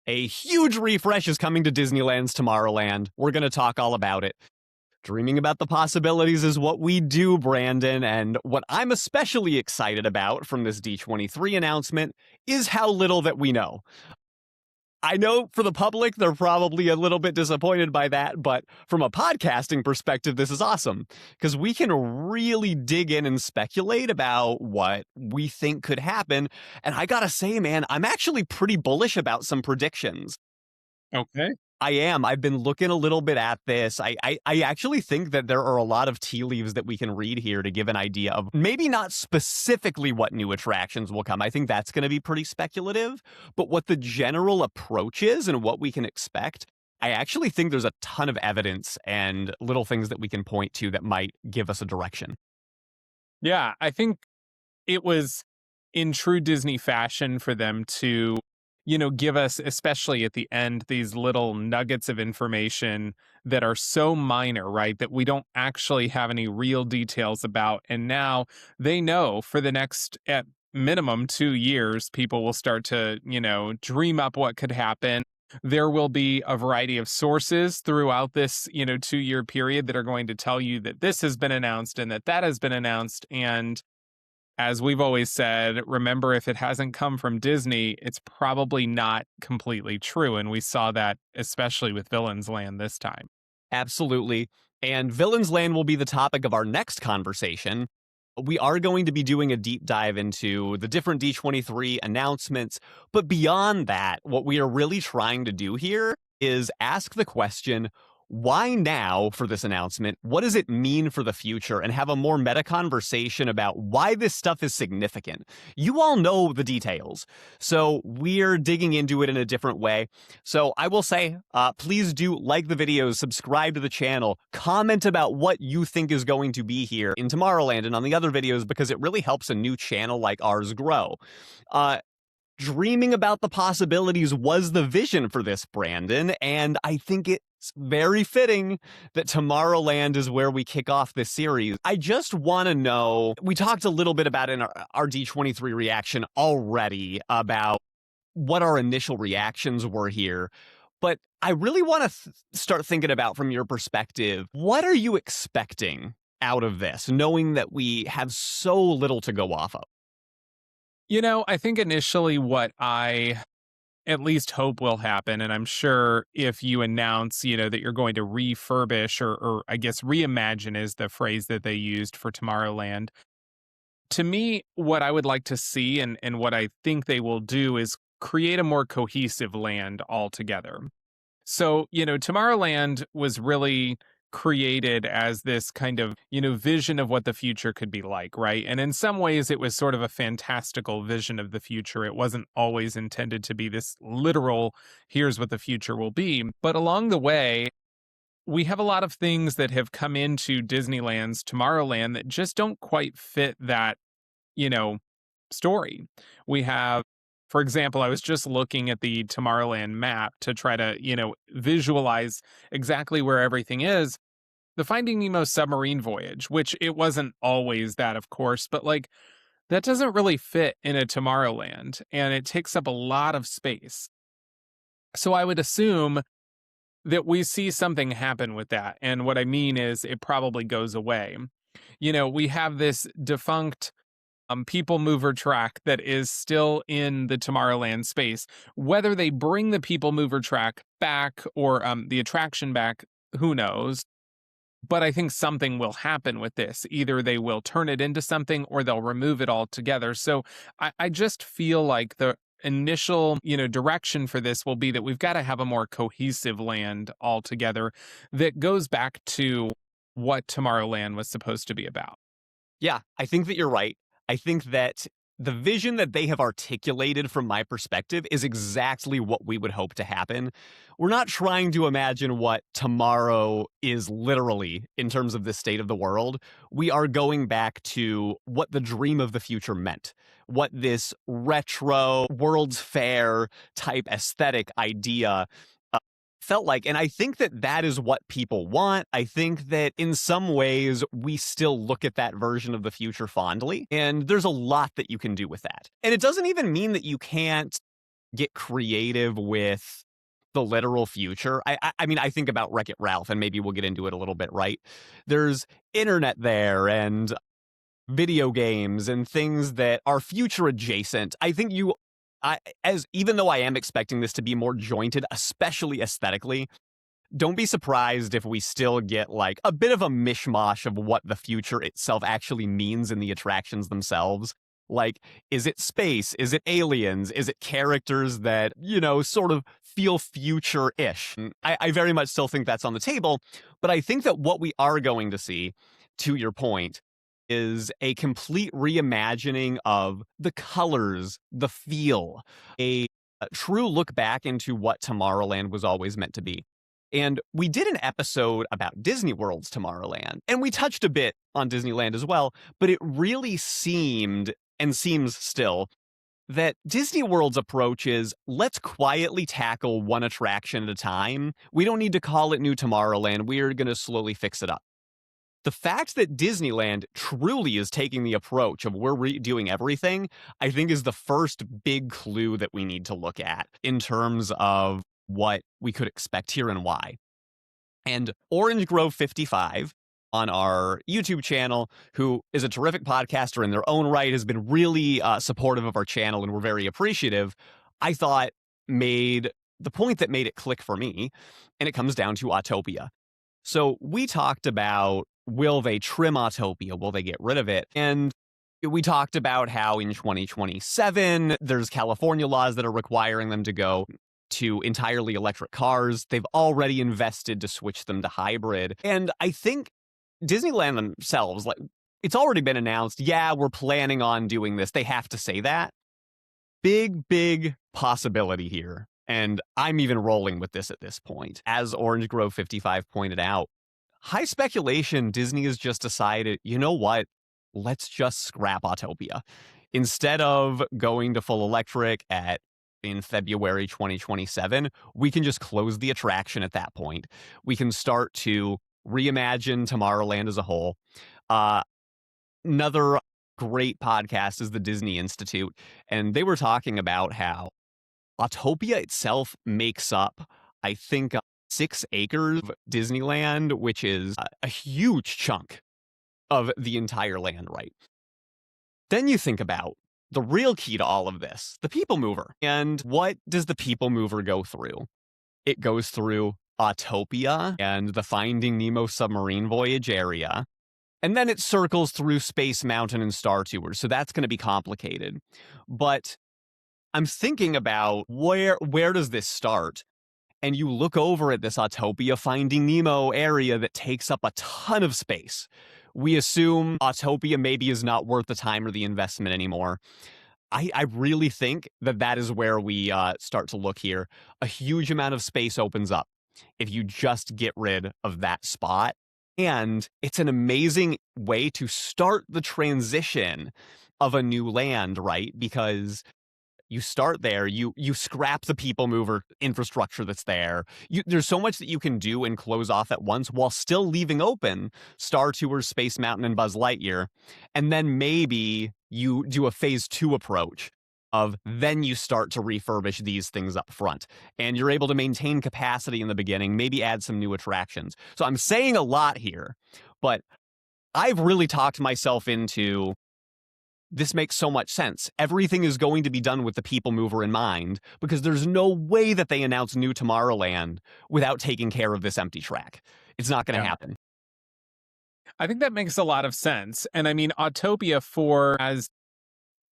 A huge refresh is coming to Disneyland's Tomorrowland. We're going to talk all about it. Dreaming about the possibilities is what we do, Brandon, and what I'm especially excited about from this D23 announcement is how little that we know. I know for the public, they're probably a little bit disappointed by that, but from a podcasting perspective, this is awesome because we can really dig in and speculate about what we think could happen. And I gotta say, man, I'm actually pretty bullish about some predictions. Okay. I am. I've been looking a little bit at this. I actually think that there are a lot of tea leaves that we can read here to give an idea of maybe not specifically what new attractions will come. I think that's going to be pretty speculative, but what the general approach is and what we can expect. I actually think there's a ton of evidence and little things that we can point to that might give us a direction. Yeah, I think it was in true Disney fashion for them to give us, especially at the end, these little nuggets of information that are so minor, right? That we don't actually have any real details about. And now they know for the next, at minimum, 2 years, people will start to, dream up what could happen. There will be a variety of sources throughout this, 2-year period that are going to tell you that this has been announced and that has been announced. And as we've always said, remember, if it hasn't come from Disney, it's probably not completely true. And we saw that especially with Villains Land this time. Absolutely. And Villains Land will be the topic of our next conversation. We are going to be doing a deep dive into the different D23 announcements. But beyond that, what we are really trying to do here is ask the question, why now for this announcement? What does it mean for the future? And have a more meta conversation about why this stuff is significant. You all know the details, so we're digging into it in a different way. So I will say, please do like the videos, subscribe to the channel, comment about what you think is going to be here in Tomorrowland and on the other videos, because it really helps a new channel like ours grow. Dreaming about the possibilities was the vision for this, Brandon, and I think it's very fitting that Tomorrowland is where we kick off this series. I just want to know, we talked a little bit about in our D23 reaction already about what our initial reactions were here, but I really want to start thinking about, from your perspective, what are you expecting out of this, knowing that we have so little to go off of? I think initially what I at least hope will happen, and I'm sure if you announce, that you're going to refurbish or I guess reimagine is the phrase that they used for Tomorrowland. To me, what I would like to see and what I think they will do is create a more cohesive land altogether. So, Tomorrowland was really created as this kind of, vision of what the future could be like, right? And in some ways, it was sort of a fantastical vision of the future. It wasn't always intended to be this literal, here's what the future will be. But along the way, we have a lot of things that have come into Disneyland's Tomorrowland that just don't quite fit that, story. We have, for example, I was just looking at the Tomorrowland map to try to, visualize exactly where everything is. The Finding Nemo submarine voyage, which it wasn't always that, of course, but that doesn't really fit in a Tomorrowland, and it takes up a lot of space. So I would assume that we see something happen with that. And what I mean is it probably goes away. We have this defunct people mover track that is still in the Tomorrowland space. Whether they bring the people mover track back or the attraction back, who knows? But I think something will happen with this. Either they will turn it into something or they'll remove it altogether. So I just feel like the initial, direction for this will be that we've got to have a more cohesive land altogether that goes back to what Tomorrowland was supposed to be about. Yeah, I think that you're right. I think that the vision that they have articulated from my perspective is exactly what we would hope to happen. We're not trying to imagine what tomorrow is literally in terms of the state of the world. We are going back to what the dream of the future meant, what this retro World's Fair type aesthetic idea felt like. And I think that that is what people want. I think that in some ways we still look at that version of the future fondly, and there's a lot that you can do with that. And it doesn't even mean that you can't get creative with the literal future. I mean, I think about Wreck-It Ralph, and maybe we'll get into it a little bit, right? There's internet there and video games and things that are future adjacent. I think even though I am expecting this to be more jointed, especially aesthetically, don't be surprised if we still get like a bit of a mishmash of what the future itself actually means in the attractions themselves. Like, is it space? Is it aliens? Is it characters that, sort of feel future-ish? I very much still think that's on the table, but I think that what we are going to see, to your point, is a complete reimagining of the colors, the feel, a true look back into what Tomorrowland was always meant to be. And we did an episode about Disney World's Tomorrowland, and we touched a bit on Disneyland as well, but it really seemed, and seems still, that Disney World's approach is, let's quietly tackle one attraction at a time. We don't need to call it New Tomorrowland. We're going to slowly fix it up. The fact that Disneyland truly is taking the approach of we're redoing everything, I think is the first big clue that we need to look at in terms of what we could expect here and why. And Orange Grove 55 on our YouTube channel, who is a terrific podcaster in their own right, has been really supportive of our channel, and we're very appreciative, I thought made the point that made it click for me, and it comes down to Autopia. So we talked about, will they trim Autopia? Will they get rid of it? And we talked about how in 2027, there's California laws that are requiring them to go to entirely electric cars. They've already invested to switch them to hybrid. And I think Disneyland themselves, like, it's already been announced, yeah, we're planning on doing this. They have to say that. Big possibility here. And I'm even rolling with this at this point. As Orange Grove 55 pointed out, high speculation, Disney has just decided, you know what? Let's just scrap Autopia. Instead of going to full electric in February 2027, we can just close the attraction at that point. We can start to reimagine Tomorrowland as a whole. Another great podcast is the Disney Institute, and they were talking about how Autopia itself makes up, I think, 6 acres of Disneyland, which is a huge chunk of the entire land, right? Then you think about the real key to all of this, the people mover. And what does the people mover go through? It goes through Autopia and the Finding Nemo submarine voyage area. And then it circles through Space Mountain and Star Tours. So that's going to be complicated. But I'm thinking about where does this start? And you look over at this Autopia Finding Nemo area that takes up a ton of space. We assume Autopia maybe is not worth the time or the investment anymore. I really think that is where we start to look here. A huge amount of space opens up if you just get rid of that spot. And it's an amazing way to start the transition of a new land, right? Because you start there, you scrap the people mover infrastructure that's there. There's so much that you can do and close off at once while still leaving open Star Tours, Space Mountain, and Buzz Lightyear. And then maybe you do a phase 2 approach of then you start to refurbish these things up front. And you're able to maintain capacity in the beginning, maybe add some new attractions. So I'm saying a lot here, but I've really talked myself into this makes so much sense. Everything is going to be done with the people mover in mind, because there's no way that they announce New Tomorrowland without taking care of this empty track. It's not going to happen. I think that makes a lot of sense. And I mean, Autopia, for as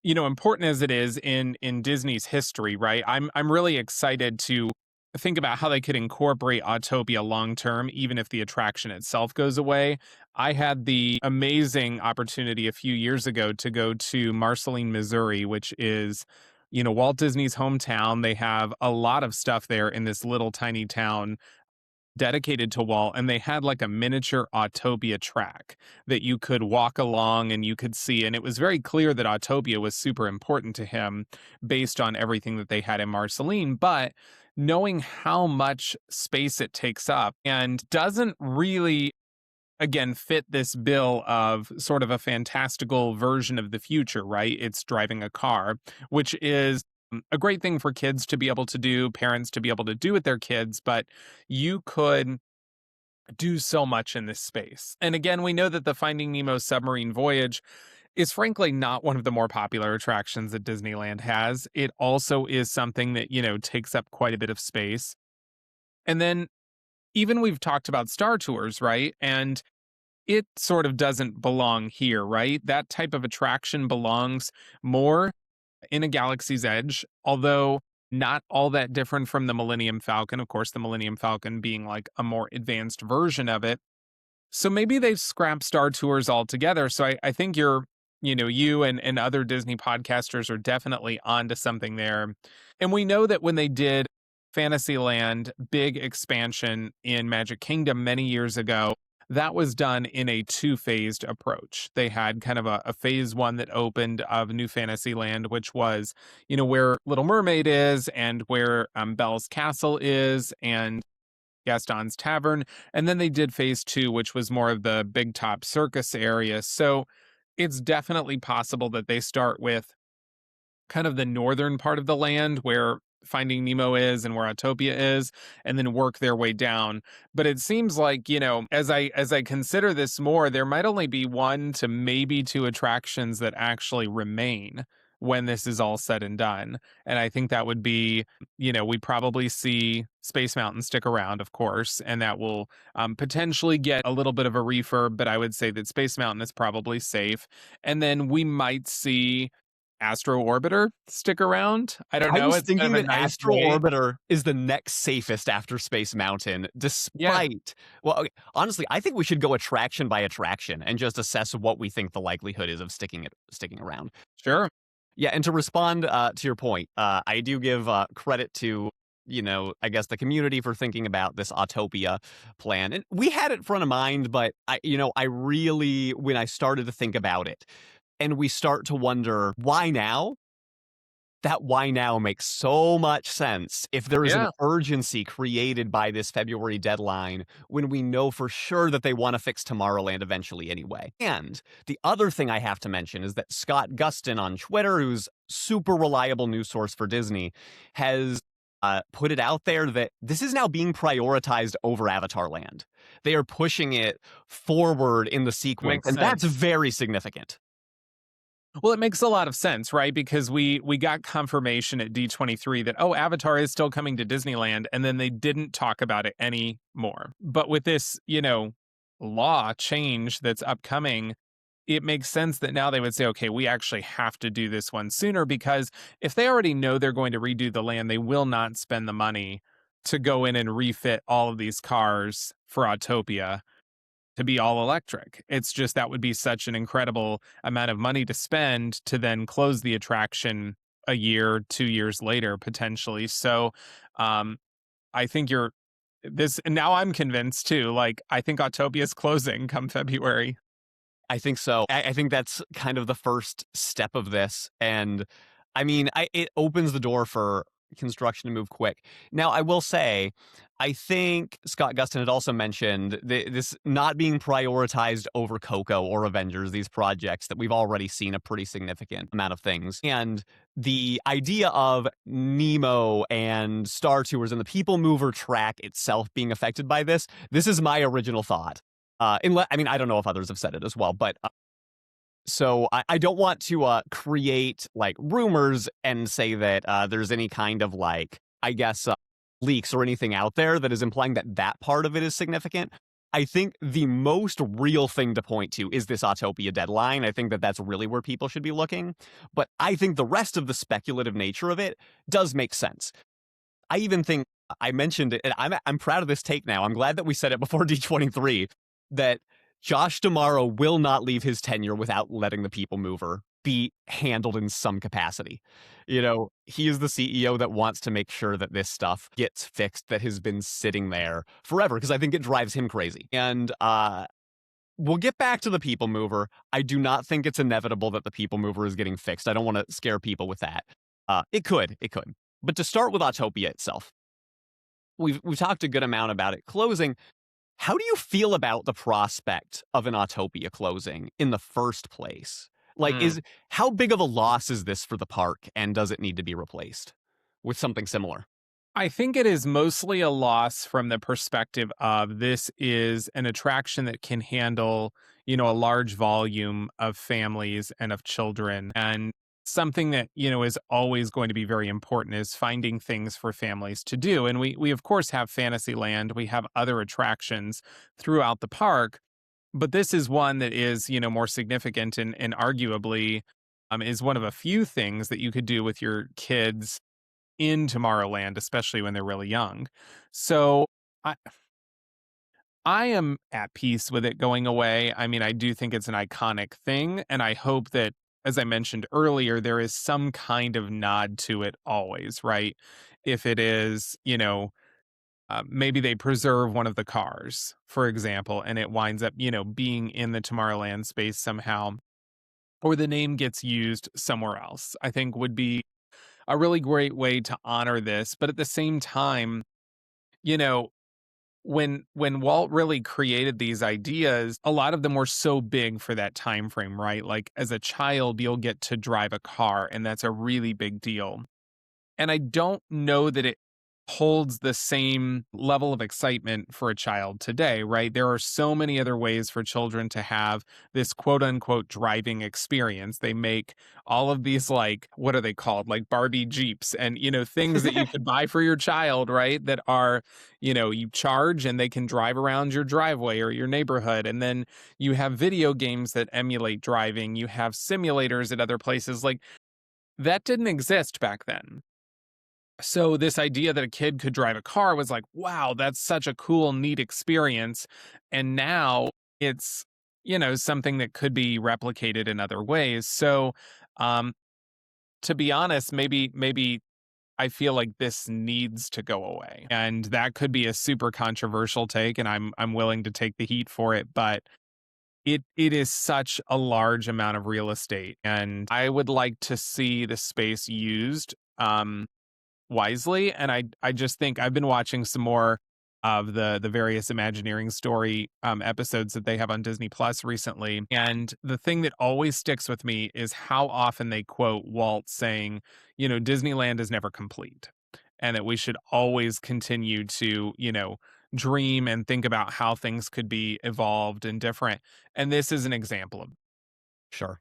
important as it is in Disney's history, right? I'm really excited to think about how they could incorporate Autopia long term, even if the attraction itself goes away. I had the amazing opportunity a few years ago to go to Marceline, Missouri, which is, Walt Disney's hometown. They have a lot of stuff there in this little tiny town dedicated to Walt, and they had like a miniature Autopia track that you could walk along and you could see. And it was very clear that Autopia was super important to him based on everything that they had in Marceline. But knowing how much space it takes up and doesn't really, again, fit this bill of sort of a fantastical version of the future, right? It's driving a car, which is a great thing for kids to be able to do, parents to be able to do with their kids, but you could do so much in this space. And again, we know that the Finding Nemo submarine voyage is frankly not one of the more popular attractions that Disneyland has. It also is something that, takes up quite a bit of space. And then even we've talked about Star Tours, right? And it sort of doesn't belong here, right? That type of attraction belongs more in a Galaxy's Edge, although not all that different from the Millennium Falcon. Of course, the Millennium Falcon being like a more advanced version of it. So maybe they've scrapped Star Tours altogether. So I think you and other Disney podcasters are definitely onto something there. And we know that when they did Fantasyland big expansion in Magic Kingdom many years ago, that was done in a two-phased approach. They had kind of a phase one that opened of New Fantasyland, which was, where Little Mermaid is and where Belle's Castle is and Gaston's Tavern. And then they did phase two, which was more of the Big Top Circus area. So it's definitely possible that they start with kind of the northern part of the land where Finding Nemo is and where Autopia is, and then work their way down. But it seems like, as I consider this more, there might only be one to maybe two attractions that actually remain when this is all said and done. And I think that would be, we probably see Space Mountain stick around, of course, and that will potentially get a little bit of a refurb, but I would say that Space Mountain is probably safe. And then we might see Astro Orbiter stick around. I don't I know. was It's kind thinking of a that nice Astro way. Orbiter is the next safest after Space Mountain, Yeah, despite well, okay, honestly, I think we should go attraction by attraction and just assess what we think the likelihood is of sticking around. sure. Yeah, and to respond to your point, I do give credit to I guess the community for thinking about this Autopia plan, and we had it front of mind, but I really when I started to think about it, and we start to wonder why now. That why now makes so much sense if there is an Yeah, urgency created by this February deadline when we know for sure that they want to fix Tomorrowland eventually anyway. And the other thing I have to mention is that Scott Gustin on Twitter, who's super reliable news source for Disney, has put it out there that this is now being prioritized over Avatar Land. They are pushing it forward in the sequence, makes and that's sense. very significant. Well, it makes a lot of sense, right? Because we got confirmation at D23 that Avatar is still coming to Disneyland, and then they didn't talk about it anymore. But with this, law change that's upcoming, it makes sense that now they would say, okay, we actually have to do this one sooner because if they already know they're going to redo the land, they will not spend the money to go in and refit all of these cars for Autopia to be all electric. It's just that would be such an incredible amount of money to spend to then close the attraction a year, 2 years later, potentially. So I think and now I'm convinced too. Like, I think Autopia is closing come February. I think so. I think that's kind of the first step of this, and I mean, it opens the door for construction to move quick. Now, I will say, I think Scott Gustin had also mentioned this not being prioritized over Coco or Avengers, these projects that we've already seen a pretty significant amount of things. And the idea of Nemo and Star Tours and the People Mover track itself being affected by this is my original thought. I mean, I don't know if others have said it as well, but so I don't want to create like rumors and say that there's any kind of like, I guess, leaks or anything out there that is implying that that part of it is significant. I think the most real thing to point to is this Autopia deadline. I think that that's really where people should be looking. But I think the rest of the speculative nature of it does make sense. I even think I mentioned it, and I'm proud of this take now. I'm glad that we said it before D23 that Josh D'Amaro will not leave his tenure without letting the People Mover be handled in some capacity. He is the CEO that wants to make sure that this stuff gets fixed that has been sitting there forever because I think it drives him crazy. And we'll get back to the People Mover. I do not think it's inevitable that the People Mover is getting fixed. I don't want to scare people with that. It could. But to start with Autopia itself, we've talked a good amount about it closing. How do you feel about the prospect of an Autopia closing in the first place? Like, Mm. how big of a loss is this for the park, and does it need to be replaced with something similar? I think it is mostly a loss from the perspective of this is an attraction that can handle, a large volume of families and of children. And something that, is always going to be very important is finding things for families to do. And we of course have Fantasyland, we have other attractions throughout the park, but this is one that is, more significant and arguably is one of a few things that you could do with your kids in Tomorrowland, especially when they're really young. So I I am at peace with it going away. I mean, I do think it's an iconic thing, and I hope that, as I mentioned earlier, there is some kind of nod to it always, right? If it is, maybe they preserve one of the cars, for example, and it winds up, being in the Tomorrowland space somehow, or the name gets used somewhere else, I think would be a really great way to honor this. But at the same time, you know, when Walt really created these ideas, a lot of them were so big for that time frame, right? Like as a child, you'll get to drive a car, and that's a really big deal. And I don't know that it holds the same level of excitement for a child today, right? There are so many other ways for children to have this quote unquote driving experience. They make all of these, like, what are they called? Like Barbie Jeeps and, things that you could buy for your child, right? That are, you charge and they can drive around your driveway or your neighborhood. And then you have video games that emulate driving. You have simulators at other places. Like that didn't exist back then. So this idea that a kid could drive a car was like, wow, that's such a cool, neat experience. And now it's, something that could be replicated in other ways. So, um, to be honest, maybe I feel like this needs to go away. And that could be a super controversial take, and I'm willing to take the heat for it, but it is such a large amount of real estate. And I would like to see the space used. Wisely, and I just think I've been watching some more of the various Imagineering story episodes that they have on Disney Plus recently, and the thing that always sticks with me is how often they quote Walt saying, Disneyland is never complete, and that we should always continue to, dream and think about how things could be evolved and different. And this is an example of. Sure.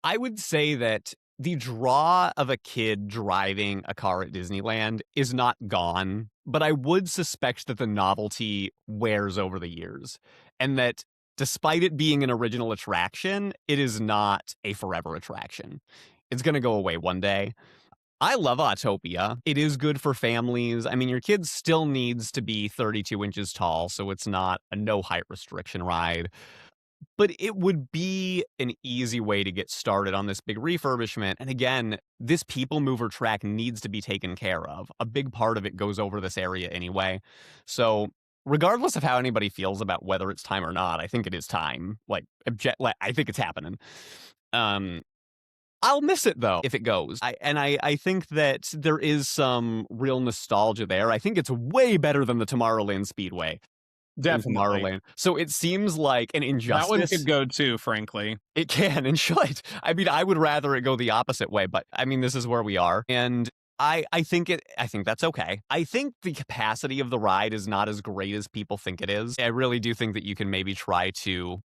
I would say that the draw of a kid driving a car at Disneyland is not gone, but I would suspect that the novelty wears over the years, and that despite it being an original attraction, it is not a forever attraction. It's going to go away one day. I love Autopia. It is good for families. I mean, your kid still needs to be 32 inches tall, so it's not a no height restriction ride. But it would be an easy way to get started on this big refurbishment. And again, this people mover track needs to be taken care of. A big part of it goes over this area anyway. So, regardless of how anybody feels about whether it's time or not, I think it is time. I think it's happening. Um, I'll miss it though if it goes. I think that there is some real nostalgia there. I think it's way better than the Tomorrowland Speedway in Definitely. Tomorrowland. So it seems like an That one injustice. could go too, frankly. It can and should. I mean, I would rather it go the opposite way, but I mean, this is where we are. And I think that's okay. I think the capacity of the ride is not as great as people think it is. I really do think that you can maybe try to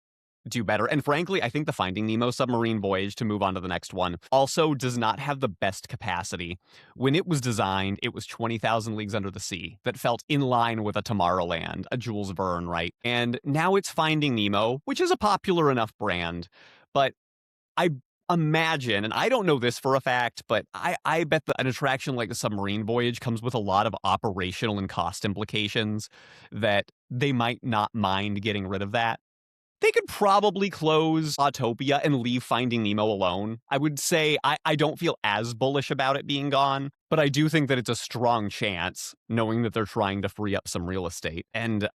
do better. And frankly, I think the Finding Nemo submarine voyage, to move on to the next one, also does not have the best capacity. When it was designed, it was 20,000 Leagues Under the Sea that felt in line with a Tomorrowland, a Jules Verne, right? And now it's Finding Nemo, which is a popular enough brand. But I imagine, and I don't know this for a fact, but I bet that an attraction like the submarine voyage comes with a lot of operational and cost implications that they might not mind getting rid of that. They could probably close Autopia and leave Finding Nemo alone. I would say I don't feel as bullish about it being gone, but I do think that it's a strong chance, knowing that they're trying to free up some real estate. And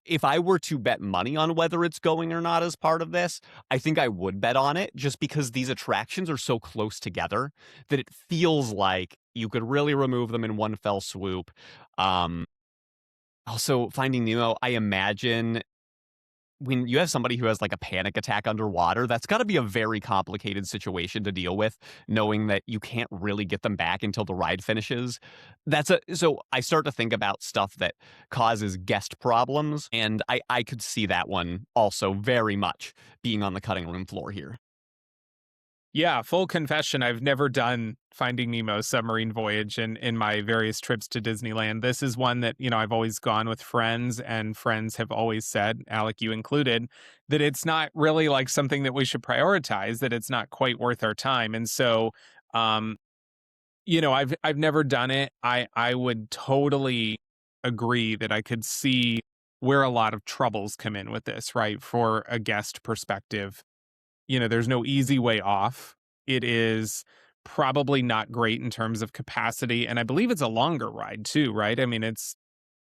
if I were to bet money on whether it's going or not as part of this, I think I would bet on it just because these attractions are so close together that it feels like you could really remove them in one fell swoop. Also, Finding Nemo, I imagine when you have somebody who has like a panic attack underwater, that's got to be a very complicated situation to deal with, knowing that you can't really get them back until the ride finishes. So I start to think about stuff that causes guest problems, and I could see that one also very much being on the cutting room floor here. Yeah, full confession, I've never done Finding Nemo's submarine voyage in my various trips to Disneyland. This is one that, I've always gone with friends, and friends have always said, Alec, you included, that it's not really like something that we should prioritize, that it's not quite worth our time. And so, um, I've never done it. I would totally agree that I could see where a lot of troubles come in with this, right? For a guest perspective, there's no easy way off. It is probably not great in terms of capacity, and I believe it's a longer ride too, right? I mean, it's,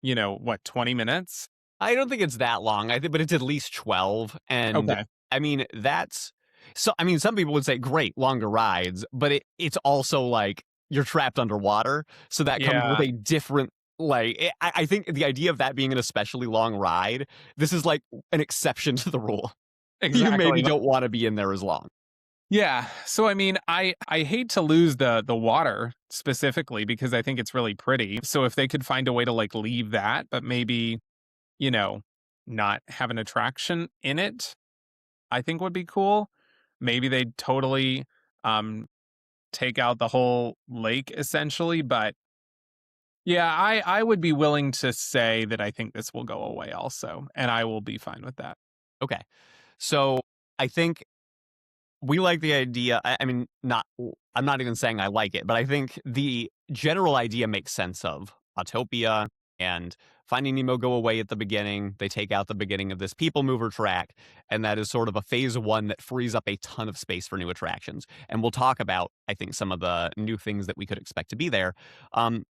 what, 20 minutes? I don't think it's that long. I think, but it's at least 12. And Okay. I mean, that's so. I mean, some people would say, great, longer rides, but it's also like you're trapped underwater. So that comes with Yeah, a different, I think the idea of that being an especially long ride, this is like an exception to the rule. You maybe exactly. don't want to be in there as long. Yeah. So I mean, I hate to lose the water specifically because I think it's really pretty. So if they could find a way to like leave that, but maybe, you know, not have an attraction in it, I think would be cool. Maybe they'd totally um take out the whole lake essentially, but yeah, I would be willing to say that I think this will go away also, and I will be fine with that. Okay. So I think we like the idea. I mean, not. I'm not even saying I like it, but I think the general idea makes sense of Autopia and Finding Nemo go away at the beginning. They take out the beginning of this people mover track, and that is sort of a phase one that frees up a ton of space for new attractions. And we'll talk about, I think, some of the new things that we could expect to be there. Um,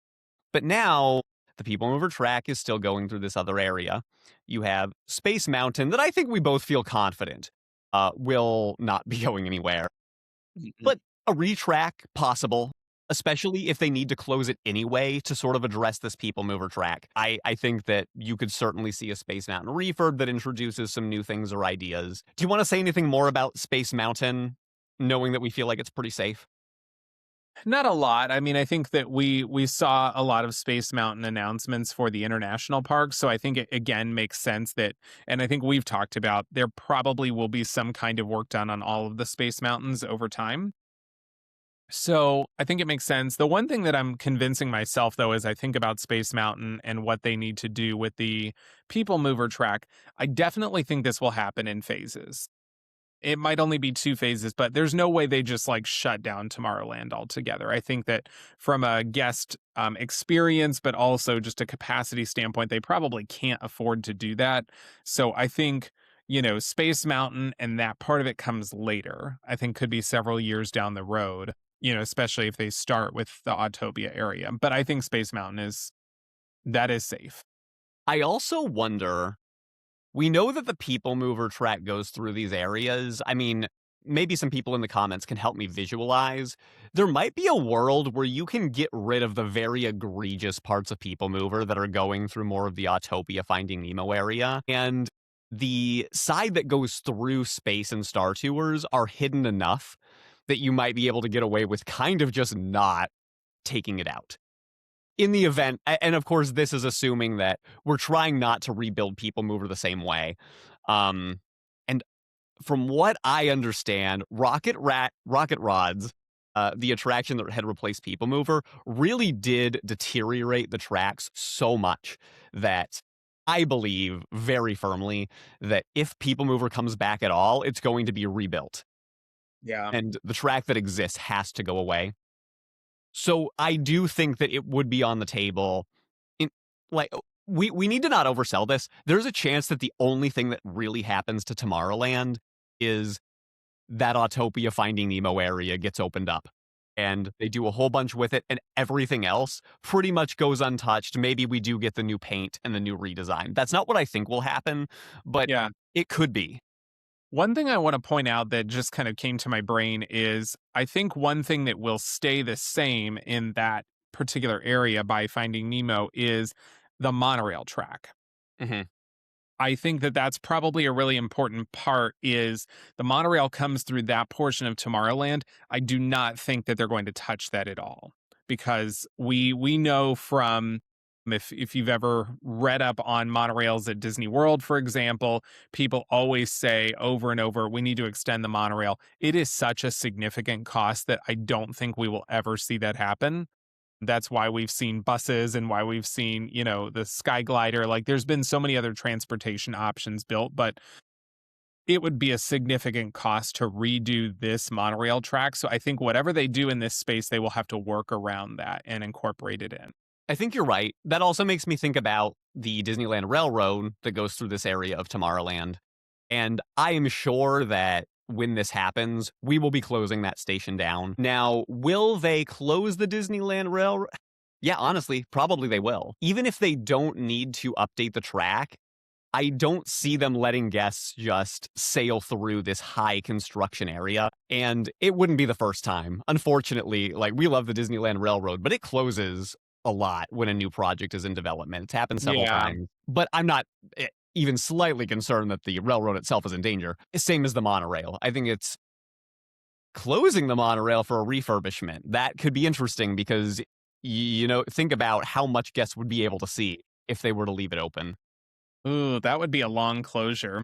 but now the people mover track is still going through this other area. You have Space Mountain that I think we both feel confident will not be going anywhere. Mhm. But a retrack possible, especially if they need to close it anyway to sort of address this people mover track. I think that you could certainly see a Space Mountain refurb that introduces some new things or ideas. Do you want to say anything more about Space Mountain, knowing that we feel like it's pretty safe? Not a lot. I mean, I think that we saw a lot of Space Mountain announcements for the international parks, so I think it again makes sense that, and I think we've talked about there probably will be some kind of work done on all of the Space Mountains over time. So I think it makes sense. The one thing that I'm convincing myself though, as I think about Space Mountain and what they need to do with the people mover track, I definitely think this will happen in phases. It might only be 2 phases, but there's no way they just, like, shut down Tomorrowland altogether. I think that from a guest, experience, but also just a capacity standpoint, they probably can't afford to do that. So I think, Space Mountain and that part of it comes later. I think could be several years down the road, especially if they start with the Autopia area. But I think Space Mountain is safe. I also wonder. We know that the people mover track goes through these areas. I mean, maybe some people in the comments can help me visualize. There might be a world where you can get rid of the very egregious parts of people mover that are going through more of the Autopia Finding Nemo area. And the side that goes through space and Star Tours are hidden enough that you might be able to get away with kind of just not taking it out in the event. And of course this is assuming that we're trying not to rebuild people mover the same way. And from what I understand, rocket rods, the attraction that had replaced people mover, really did deteriorate the tracks so much that I believe very firmly that if people mover comes back at all, it's going to be rebuilt, Yeah. and the track that exists has to go away. So I do think that it would be on the table. In like we need to not oversell this. There's a chance that the only thing that really happens to Tomorrowland is that Autopia Finding Nemo area gets opened up. And they do a whole bunch with it, and everything else pretty much goes untouched. Maybe we do get the new paint and the new redesign. That's not what I think will happen, but Yeah. it could be. One thing I want to point out that just kind of came to my brain is I think one thing that will stay the same in that particular area by Finding Nemo is the monorail track. Mhm. I think that that's probably a really important part is the monorail comes through that portion of Tomorrowland. I do not think that they're going to touch that at all because we know from if you've ever read up on monorails at Disney World, for example, people always say over and over, we need to extend the monorail. It is such a significant cost that I don't think we will ever see that happen. That's why we've seen buses and why we've seen, the sky glider. Like there's been so many other transportation options built, but it would be a significant cost to redo this monorail track. So I think whatever they do in this space, they will have to work around that and incorporate it in. I think you're right. That also makes me think about the Disneyland Railroad that goes through this area of Tomorrowland. And I am sure that when this happens, we will be closing that station down. Now, will they close the Disneyland Railroad? Yeah, honestly, probably they will. Even if they don't need to update the track, I don't see them letting guests just sail through this high construction area. And it wouldn't be the first time. Unfortunately, like we love the Disneyland Railroad, but it closes a lot when a new project is in development. It's happened several Yeah. times. But I'm not even slightly concerned that the railroad itself is in danger. Same as the monorail. I think it's closing the monorail for a refurbishment. That could be interesting because, think about how much guests would be able to see if they were to leave it open. Ooh, that would be a long closure.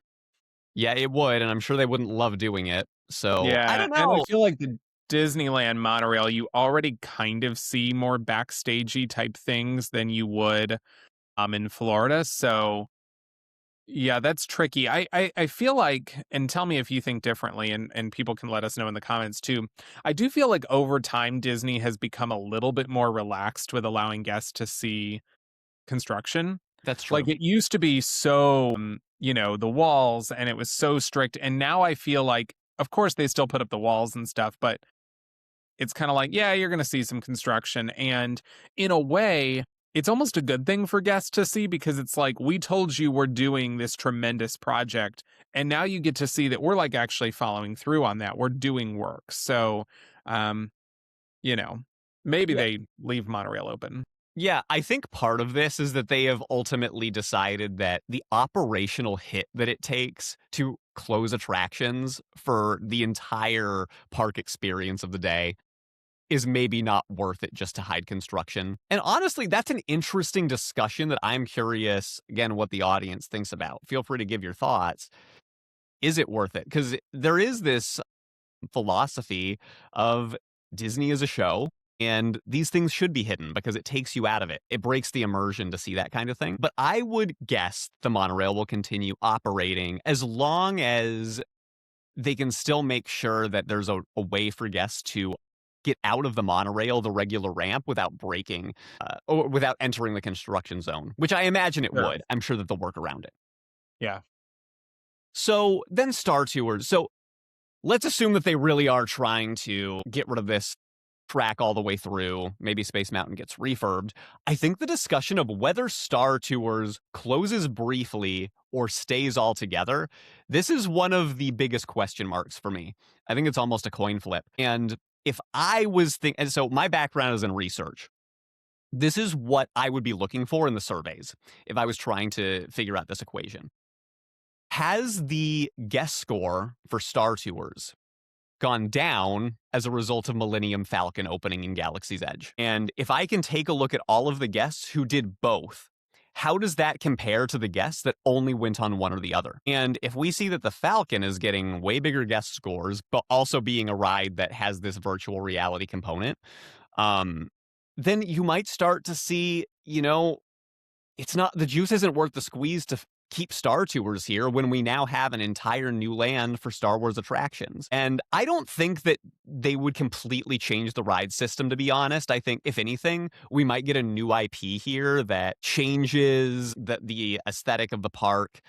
Yeah, it would, and I'm sure they wouldn't love doing it. So I Yeah. don't And I know. feel like the Disneyland monorail, you already kind of see more backstagey type things than you would in Florida. So yeah, that's tricky. I feel like, and tell me if you think differently, and people can let us know in the comments too. I do feel like over time, Disney has become a little bit more relaxed with allowing guests to see construction. That's Like true. it used to be so, the walls, and it was so strict. And now I feel like, of course, they still put up the walls and stuff, but it's kind of like, yeah, you're going to see some construction. And in a way, it's almost a good thing for guests to see because it's like, we told you we're doing this tremendous project. And now you get to see that we're like actually following through on that. We're doing work. So, um, you know, maybe Yeah. they leave monorail open. Yeah, I think part of this is that they have ultimately decided that the operational hit that it takes to close attractions for the entire park experience of the day is maybe not worth it just to hide construction. And honestly, that's an interesting discussion that I'm curious, again, what the audience thinks about. Feel free to give your thoughts. Is it worth it? Because there is this philosophy of Disney as a show, and these things should be hidden because it takes you out of it. It breaks the immersion to see that kind of thing. But I would guess the monorail will continue operating as long as they can still make sure that there's a way for guests to get out of the monorail, the regular ramp, without breaking or without entering the construction zone, which I imagine it Sure. would. I'm sure that they'll work around it. Yeah. So then Star Tours. So let's assume that they really are trying to get rid of this track all the way through. Maybe Space Mountain gets refurbed. I think the discussion of whether Star Tours closes briefly or stays altogether, this is one of the biggest question marks for me. I think it's almost a coin flip. And if I was and so my background is in research. This is what I would be looking for in the surveys if I was trying to figure out this equation. Has the guest score for Star Tours gone down as a result of Millennium Falcon opening in Galaxy's Edge? And if I can take a look at all of the guests who did both, how does that compare to the guests that only went on one or the other? And if we see that the Falcon is getting way bigger guest scores, but also being a ride that has this virtual reality component, then you might start to see, it's not, the juice isn't worth the squeeze to keep Star Tours here when we now have an entire new land for Star Wars attractions. And I don't think that they would completely change the ride system, to be honest. I think, if anything, we might get a new IP here that changes the aesthetic of the park.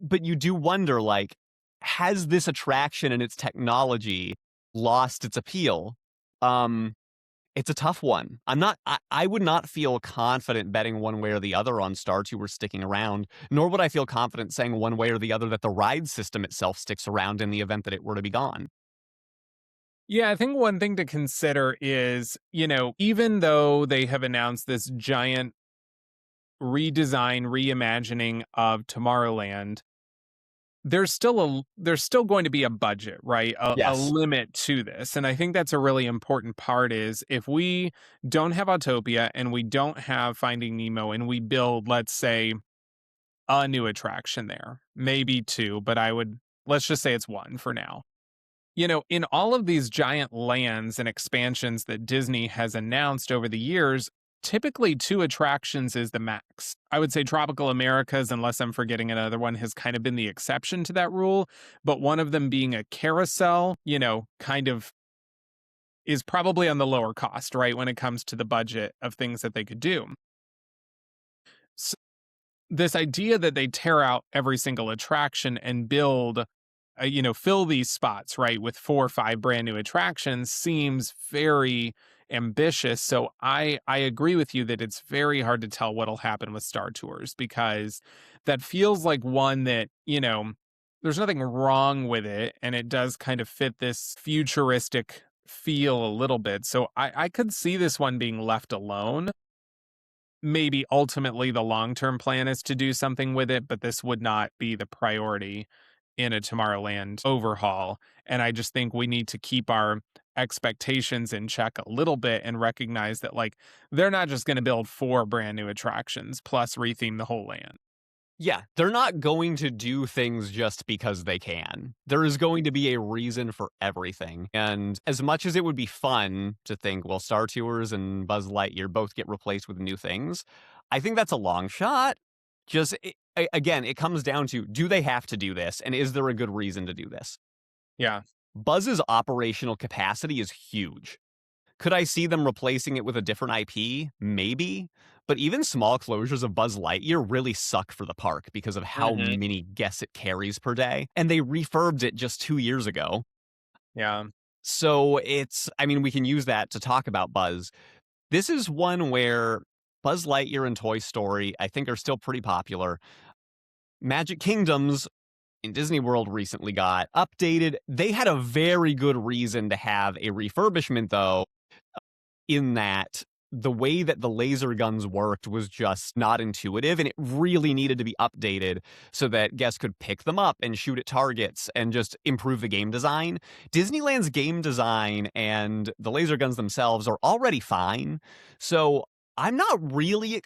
But you do wonder, like, has this attraction and its technology lost its appeal? It's a tough one. I would not feel confident betting one way or the other on Star Tours sticking around, nor would I feel confident saying one way or the other that the ride system itself sticks around in the event that it were to be gone. Yeah, I think one thing to consider is, even though they have announced this giant redesign, reimagining of Tomorrowland, there's still going to be a budget, right? A Yes. limit to this. And I think that's a really important part is if we don't have Autopia and we don't have Finding Nemo and we build, let's say, a new attraction there, maybe two, but let's just say it's one for now. In all of these giant lands and expansions that Disney has announced over the years, typically two attractions is the max. I would say Tropical Americas, unless I'm forgetting another one, has kind of been the exception to that rule. But one of them being a carousel, kind of is probably on the lower cost, right? When it comes to the budget of things that they could do. So this idea that they tear out every single attraction and build fill these spots, right, with 4 or 5 brand new attractions seems very ambitious. So I agree with you that it's very hard to tell what'll happen with Star Tours because that feels like one that, there's nothing wrong with it and it does kind of fit this futuristic feel a little bit. So I could see this one being left alone. Maybe ultimately the long-term plan is to do something with it, but this would not be the priority in a Tomorrowland overhaul. And I just think we need to keep our expectations in check a little bit and recognize that, like, they're not just going to build 4 brand new attractions plus retheme the whole land. Yeah, they're not going to do things just because they can. There is going to be a reason for everything. And as much as it would be fun to think, well, Star Tours and Buzz Lightyear both get replaced with new things, I think that's a long shot. Just, again, it comes down to, do they have to do this? And is there a good reason to do this? Yeah. Buzz's operational capacity is huge. Could I see them replacing it with a different IP? Maybe. But even small closures of Buzz Lightyear really suck for the park because of how Hmm. many guests it carries per day. And they refurbed it just 2 years ago. Yeah. So we can use that to talk about Buzz. This is one where Buzz Lightyear and Toy Story, I think, are still pretty popular. Magic Kingdoms in Disney World recently got updated. They had a very good reason to have a refurbishment, though, in that the way that the laser guns worked was just not intuitive, and it really needed to be updated so that guests could pick them up and shoot at targets and just improve the game design. Disneyland's game design and the laser guns themselves are already fine, so I'm not really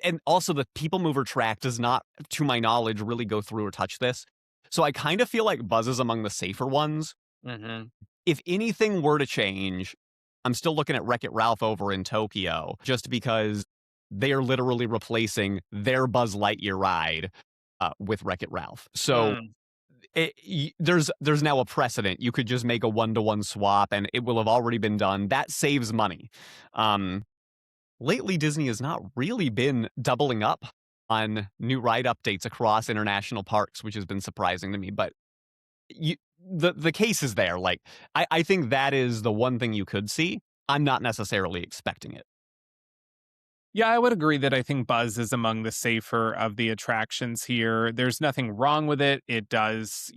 and also the People Mover track does not, to my knowledge, really go through or touch this. So I kind of feel like Buzz is among the safer ones. Hmm. If anything were to change, I'm still looking at Wreck-It Ralph over in Tokyo, just because they are literally replacing their Buzz Lightyear ride with Wreck-It Ralph. So there's now a precedent. You could just make a one-to-one swap, and it will have already been done. That saves money. Lately, Disney has not really been doubling up on new ride updates across international parks, which has been surprising to me. But the case is there. Like, I think that is the one thing you could see. I'm not necessarily expecting it. Yeah, I would agree that I think Buzz is among the safer of the attractions here. There's nothing wrong with it. It does,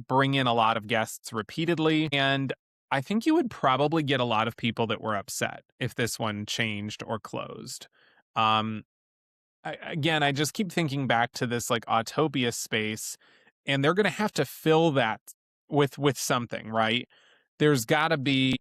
bring in a lot of guests repeatedly. And I think you would probably get a lot of people that were upset if this one changed or closed. Um, again, I just keep thinking back to this like Autopia space, and they're going to have to fill that with something, right? There's got to be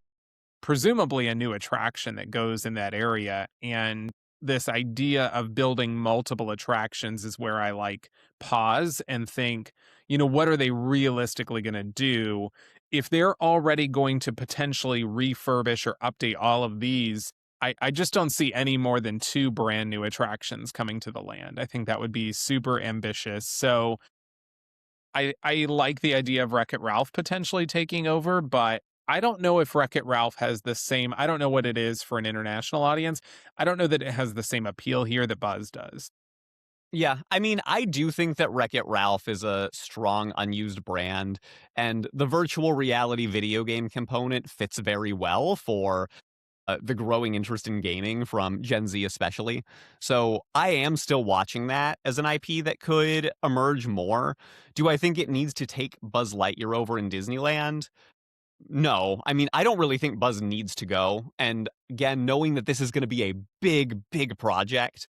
presumably a new attraction that goes in that area. And this idea of building multiple attractions is where I like pause and think, what are they realistically going to do? If they're already going to potentially refurbish or update all of these, I just don't see any more than 2 brand new attractions coming to the land. I think that would be super ambitious. So I like the idea of Wreck-It Ralph potentially taking over, but I don't know if Wreck-It Ralph has the same. I don't know what it is for an international audience. I don't know that it has the same appeal here that Buzz does. Yeah, I do think that Wreck-It Ralph is a strong unused brand, and the virtual reality video game component fits very well for the growing interest in gaming from Gen Z especially. So I am still watching that as an IP that could emerge more. Do I think it needs to take Buzz Lightyear over in Disneyland? No. I don't really think Buzz needs to go. And again, knowing that this is going to be a big, big project,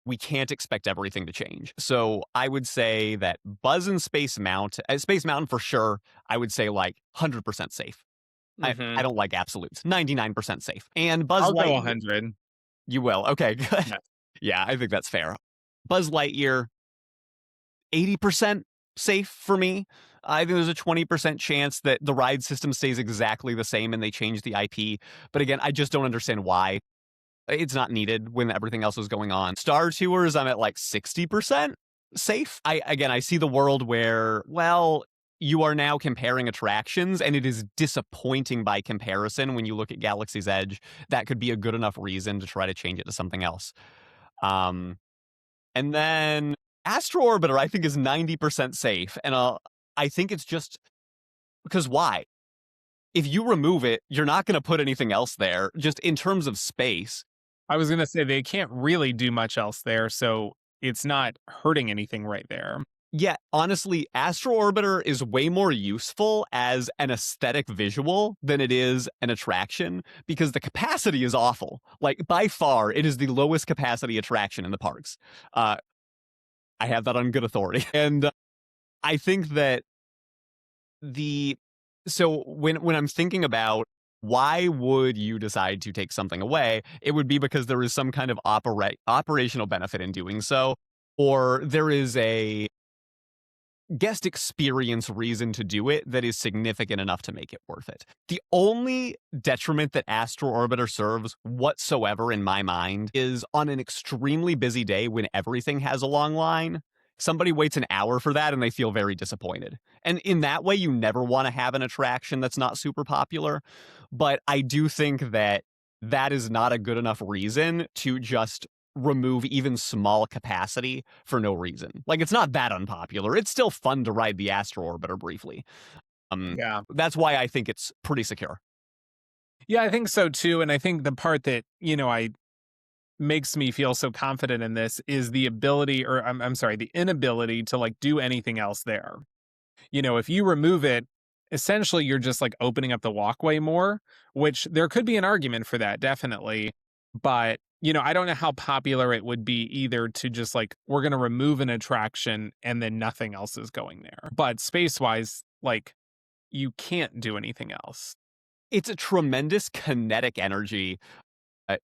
we can't expect everything to change. So I would say that Buzz and Space Mountain for sure, I would say like 100% safe. I Mhm. don't like absolutes. 99% safe. And Buzz I'll go Lightyear, 100. you will. Okay, good. Yeah. Yeah, I think that's fair. Buzz Lightyear, 80% safe for me. I think there's a 20% chance that the ride system stays exactly the same and they change the IP. But again, I just don't understand why. It's not needed when everything else was going on. Star Tours, I'm at like 60% safe. I see the world where, well, you are now comparing attractions, and it is disappointing by comparison when you look at Galaxy's Edge. That could be a good enough reason to try to change it to something else. Um, and then Astro Orbiter, I think, is 90% safe. And I think it's just because why? If you remove it, you're not going to put anything else there, just in terms of space. I was gonna say they can't really do much else there, so it's not hurting anything right there. Yeah, honestly, Astro Orbiter is way more useful as an aesthetic visual than it is an attraction because the capacity is awful. Like, by far, it is the lowest capacity attraction in the parks. Uh, I have that on good authority. And I think that the so when I'm thinking about why would you decide to take something away, it would be because there is some kind of operational benefit in doing so, or there is a guest experience reason to do it that is significant enough to make it worth it. The only detriment that Astro Orbiter serves whatsoever in my mind is on an extremely busy day when everything has a long line. Somebody waits an hour for that and they feel very disappointed. And in that way, you never want to have an attraction that's not super popular. But I do think that that is not a good enough reason to just remove even small capacity for no reason. Like, it's not that unpopular. It's still fun to ride the Astro Orbiter briefly. Yeah. That's why I think it's pretty secure. Yeah, I think so too, and I think the part that, I makes me feel so confident in this is the ability or I'm sorry, the inability to, like, do anything else there. If you remove it, essentially you're just, like, opening up the walkway more, which there could be an argument for that, definitely. But, I don't know how popular it would be either to just, like, we're gonna remove an attraction and then nothing else is going there. But space-wise, like, you can't do anything else. It's a tremendous kinetic energy.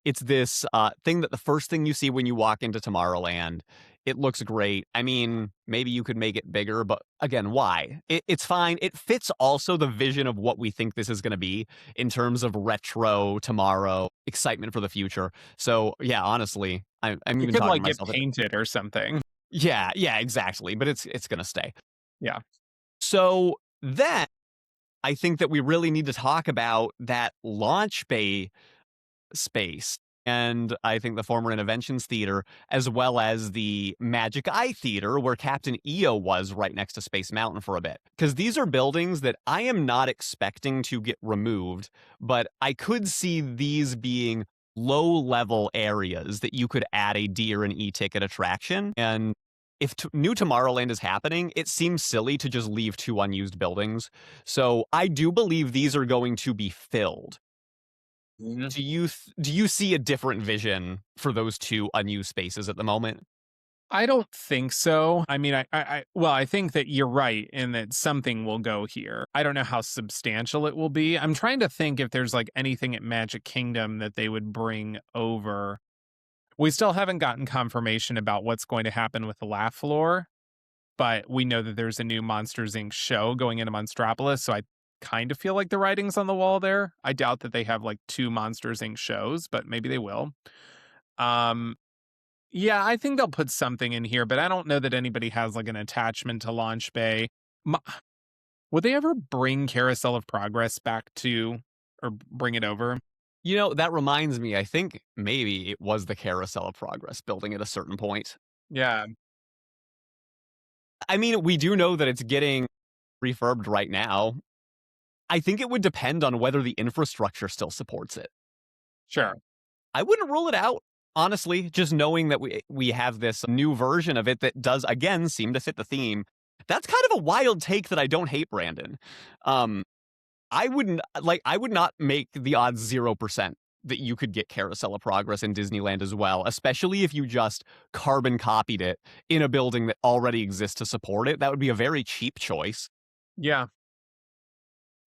It's this thing that the first thing you see when you walk into Tomorrowland, it looks great. I mean, maybe you could make it bigger, but again, why? It's fine. It fits also the vision of what we think this is going to be in terms of retro tomorrow, excitement for the future. So yeah, honestly, I'm You even could, talking like, to get myself. painted or something. Yeah, exactly. But it's going to stay. Yeah. So then I think that we really need to talk about that launch bay space. And I think the former Interventions Theater, as well as the Magic Eye Theater, where Captain EO was right next to Space Mountain for a bit. Because these are buildings that I am not expecting to get removed, but I could see these being low-level areas that you could add a deer and e-ticket attraction. And if New Tomorrowland is happening, it seems silly to just leave two unused buildings. So I do believe these are going to be filled. Mhm. Do you see a different vision for those two unused spaces at the moment? I don't think so. I mean, well, I think that you're right in that something will go here. I don't know how substantial it will be. I'm trying to think if there's, like, anything at Magic Kingdom that they would bring over. We still haven't gotten confirmation about what's going to happen with the Laugh Floor, but we know that there's a new Monsters Inc. show going into Monstropolis, so I kind of feel like the writing's on the wall there. I doubt that they have, like, two Monsters Inc. shows, but maybe they will. Um, yeah, I think they'll put something in here, but I don't know that anybody has, like, an attachment to Launch Bay. Mo Would they ever bring Carousel of Progress back to or bring it over? You know, that reminds me, I think maybe it was the Carousel of Progress building at a certain point. Yeah, I mean, we do know that it's getting refurbed right now. I think it would depend on whether the infrastructure still supports it. sure. I wouldn't rule it out, honestly, just knowing that we have this new version of it that does again seem to fit the theme. That's kind of a wild take that I don't hate, Brandon. I would not make the odds 0% that you could get Carousel of Progress in Disneyland as well, especially if you just carbon copied it in a building that already exists to support it. That would be a very cheap choice. Yeah.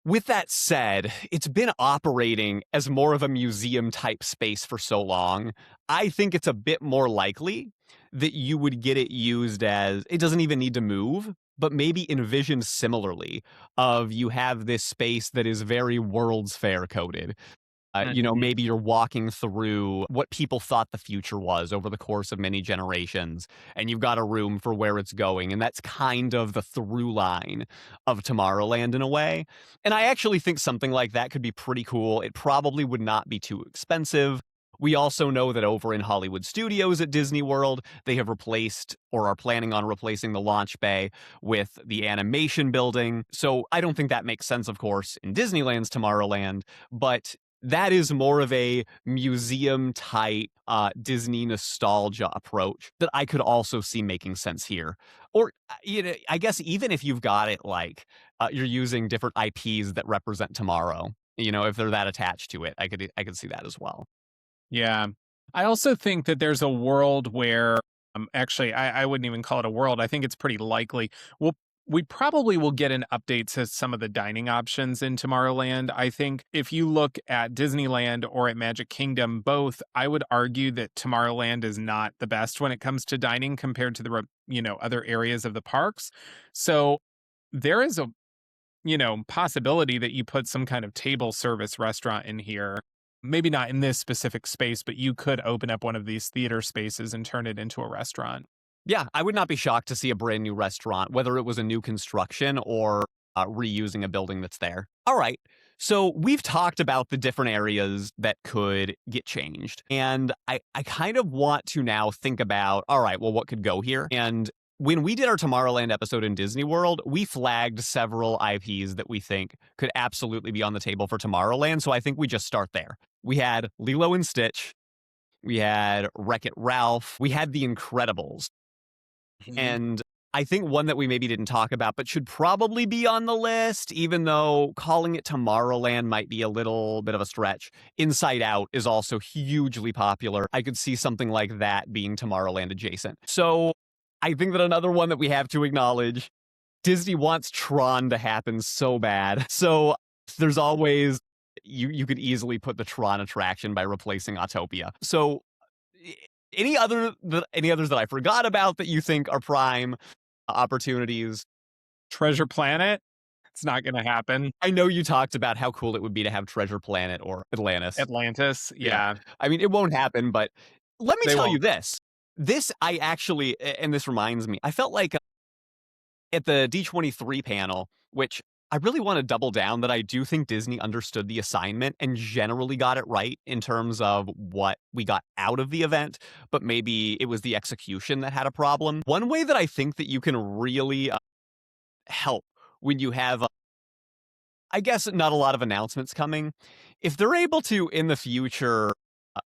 With that said, it's been operating as more of a museum type space for so long. I think it's a bit more likely that you would get it used as it doesn't even need to move, but maybe envisioned similarly of you have this space that is very World's Fair coded. Mhm. Maybe you're walking through what people thought the future was over the course of many generations, and you've got a room for where it's going. And that's kind of the through line of Tomorrowland in a way. And I actually think something like that could be pretty cool. It probably would not be too expensive. We also know that over in Hollywood Studios at Disney World, they have replaced or are planning on replacing the launch bay with the animation building. So I don't think that makes sense, of course, in Disneyland's Tomorrowland, but that is more of a museum type Disney nostalgia approach that I could also see making sense here. Or, I guess even if you've got it like you're using different IPs that represent tomorrow, if they're that attached to it, I could see that as well. Yeah. I also think that there's a world where, actually, I wouldn't even call it a world. I think it's pretty likely we probably will get an update to some of the dining options in Tomorrowland. I think if you look at Disneyland or at Magic Kingdom, both, I would argue that Tomorrowland is not the best when it comes to dining compared to other areas of the parks. So there is a possibility that you put some kind of table service restaurant in here. Maybe not in this specific space, but you could open up one of these theater spaces and turn it into a restaurant. Yeah, I would not be shocked to see a brand new restaurant, whether it was a new construction or reusing a building that's there. All right. So we've talked about the different areas that could get changed. And I kind of want to now think about, all right, well, what could go here? And when we did our Tomorrowland episode in Disney World, we flagged several IPs that we think could absolutely be on the table for Tomorrowland. So I think we just start there. We had Lilo and Stitch. We had Wreck-It Ralph. We had The Incredibles. Mhm. And I think one that we maybe didn't talk about, but should probably be on the list, even though calling it Tomorrowland might be a little bit of a stretch. Inside Out is also hugely popular. I could see something like that being Tomorrowland adjacent. So I think that another one that we have to acknowledge, Disney wants Tron to happen so bad. So there's always, you could easily put the Tron attraction by replacing Autopia. So any others that I forgot about that you think are prime opportunities? Treasure Planet? It's not going to happen. I know you talked about how cool it would be to have Treasure Planet or Atlantis. Atlantis? Yeah. Yeah, I mean, it won't happen, but let me they tell you won't. this. This I actually, and this reminds me, I felt like at the D23 panel, which I really want to double down that I do think Disney understood the assignment and generally got it right in terms of what we got out of the event, but maybe it was the execution that had a problem. One way that I think that you can really help when you have, I guess, not a lot of announcements coming, if they're able to in the future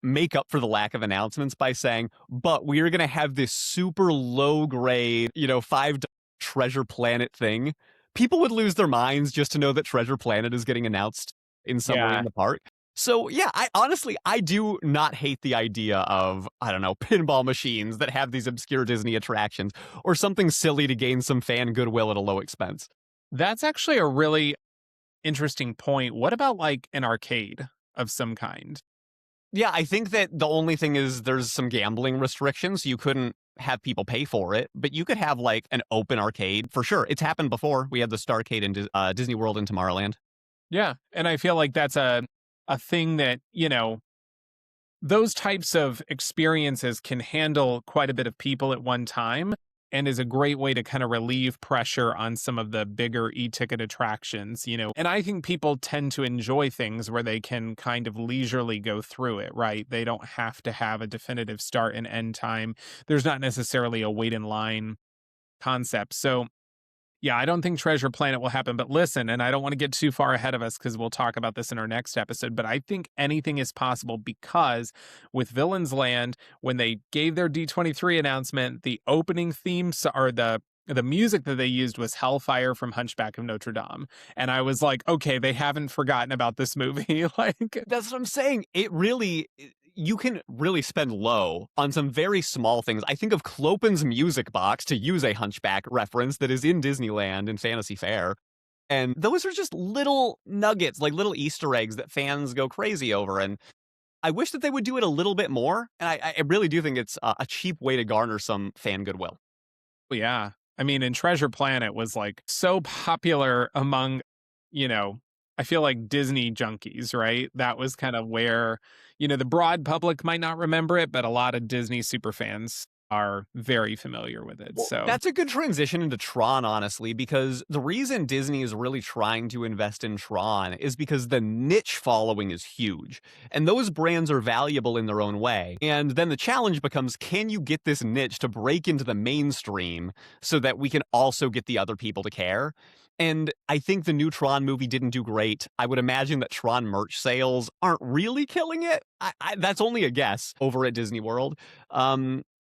make up for the lack of announcements by saying, but we're going to have this super low grade, $5 Treasure Planet thing, people would lose their minds just to know that Treasure Planet is getting announced in some way in Yeah. the park. So yeah, I do not hate the idea of, I don't know, pinball machines that have these obscure Disney attractions or something silly to gain some fan goodwill at a low expense. That's actually a really interesting point. What about like an arcade of some kind? Yeah, I think that the only thing is there's some gambling restrictions. You couldn't have people pay for it, but you could have like an open arcade for sure. It's happened before. We had the Starcade in Disney World in Tomorrowland. Yeah. And I feel like that's a thing that, those types of experiences can handle quite a bit of people at one time and is a great way to kind of relieve pressure on some of the bigger e-ticket attractions. And I think people tend to enjoy things where they can kind of leisurely go through it, right? They don't have to have a definitive start and end time. There's not necessarily a wait in line concept. So yeah, I don't think Treasure Planet will happen. But listen, and I don't want to get too far ahead of us because we'll talk about this in our next episode. But I think anything is possible because with Villains Land, when they gave their D23 announcement, the opening theme or the The music that they used was Hellfire from Hunchback of Notre Dame, and I was like, "Okay, they haven't forgotten about this movie." Like, That's what I'm saying. You can really spend low on some very small things. I think of Clopin's Music Box, to use a Hunchback reference that is in Disneyland and Fantasy Fair. And those are just little nuggets, like little Easter eggs that fans go crazy over. And I wish that they would do it a little bit more. And I really do think it's a cheap way to garner some fan goodwill. yeah. I mean, and Treasure Planet was, like, so popular among, I feel like Disney junkies, right? That was kind of where, the broad public might not remember it, but a lot of Disney super fans are very familiar with it. Well, So, that's a good transition into Tron, honestly, because the reason Disney is really trying to invest in Tron is because the niche following is huge, and those brands are valuable in their own way. And then the challenge becomes, can you get this niche to break into the mainstream so that we can also get the other people to care? And I think the new Tron movie didn't do great. I would imagine that Tron merch sales aren't really killing it. That's only a guess over at Disney World.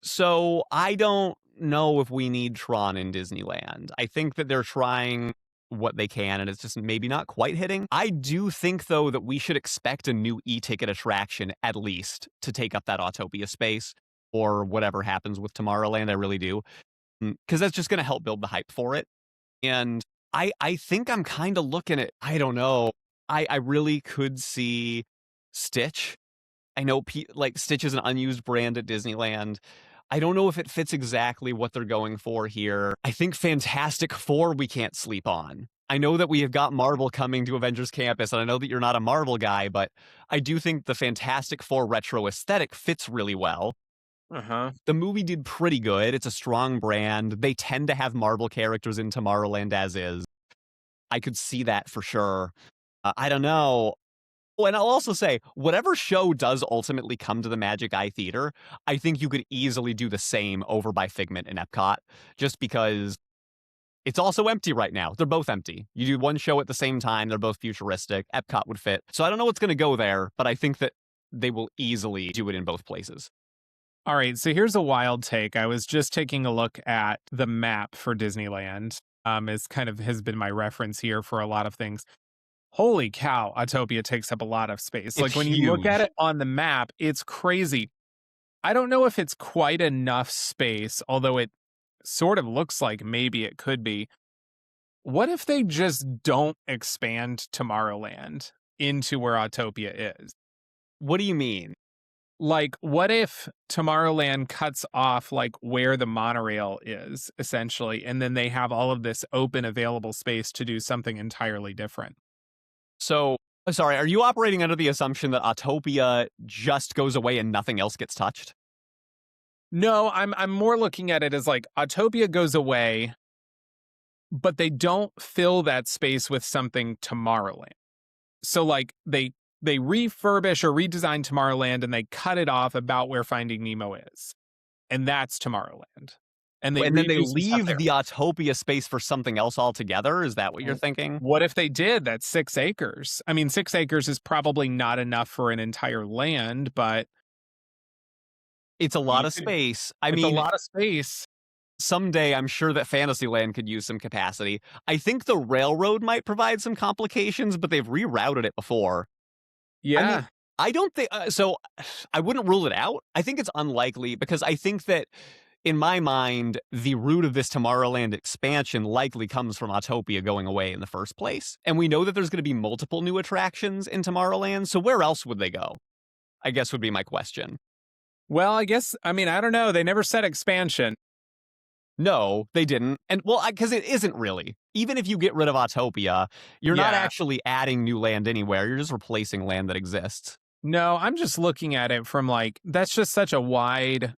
So I don't know if we need Tron in Disneyland. I think that they're trying what they can, and it's just maybe not quite hitting. I do think, though, that we should expect a new e-ticket attraction, at least, to take up that Autopia space, or whatever happens with Tomorrowland. I really do. Because that's just going to help build the hype for it. And I think I'm kind of looking at, I don't know, I really could see Stitch. I know like Stitch is an unused brand at Disneyland. I don't know if it fits exactly what they're going for here. I think Fantastic Four we can't sleep on. I know that we have got Marvel coming to Avengers Campus, and I know that you're not a Marvel guy, but I do think the Fantastic Four retro aesthetic fits really well. uh-huh. The movie did pretty good. It's a strong brand. They tend to have Marvel characters in Tomorrowland as is. I could see that for sure. I don't know. Oh, and I'll also say, whatever show does ultimately come to the Magic Eye Theater, I think you could easily do the same over by Figment and Epcot, just because it's also empty right now. They're both empty. You do one show at the same time, they're both futuristic. Epcot would fit. So I don't know what's going to go there, but I think that they will easily do it in both places. All right, so here's a wild take. I was just taking a look at the map for Disneyland. Is kind of has been my reference here for a lot of things. Holy cow, Autopia takes up a lot of space. It's Like, when you look at huge. it on the map, it's crazy. I don't know if it's quite enough space, although it sort of looks like maybe it could be. What if they just don't expand Tomorrowland into where Autopia is? What do you mean? Like, what if Tomorrowland cuts off, like, where the monorail is, essentially, and then they have all of this open available space to do something entirely different? So, sorry, are you operating under the assumption that Autopia just goes away and nothing else gets touched? No, I'm more looking at it as, like, Autopia goes away, but they don't fill that space with something Tomorrowland. So, like, they refurbish or redesign Tomorrowland and they cut it off about where Finding Nemo is. And that's Tomorrowland. And they And then they redo some stuff leave there. the Autopia space for something else altogether? Is that what you're W thinking? What if they did? That's 6 acres. I mean, 6 acres is probably not enough for an entire land, but It's a lot you of could space. I it's a mean, lot of space. someday I'm sure that Fantasyland could use some capacity. I think the railroad might provide some complications, but they've rerouted it before. I mean, Yeah. I don't think so. I wouldn't rule it out. I think it's unlikely because I think that in my mind, the root of this Tomorrowland expansion likely comes from Autopia going away in the first place. And we know that there's going to be multiple new attractions in Tomorrowland. So where else would they go? I guess would be my question. Well, I mean, I don't know. They never said expansion. No, they didn't. And well, because it isn't really. Even if you get rid of Autopia, you're not Yeah. actually adding new land anywhere. You're just replacing land that exists. No, I'm just looking at it from, like, that's just such a wide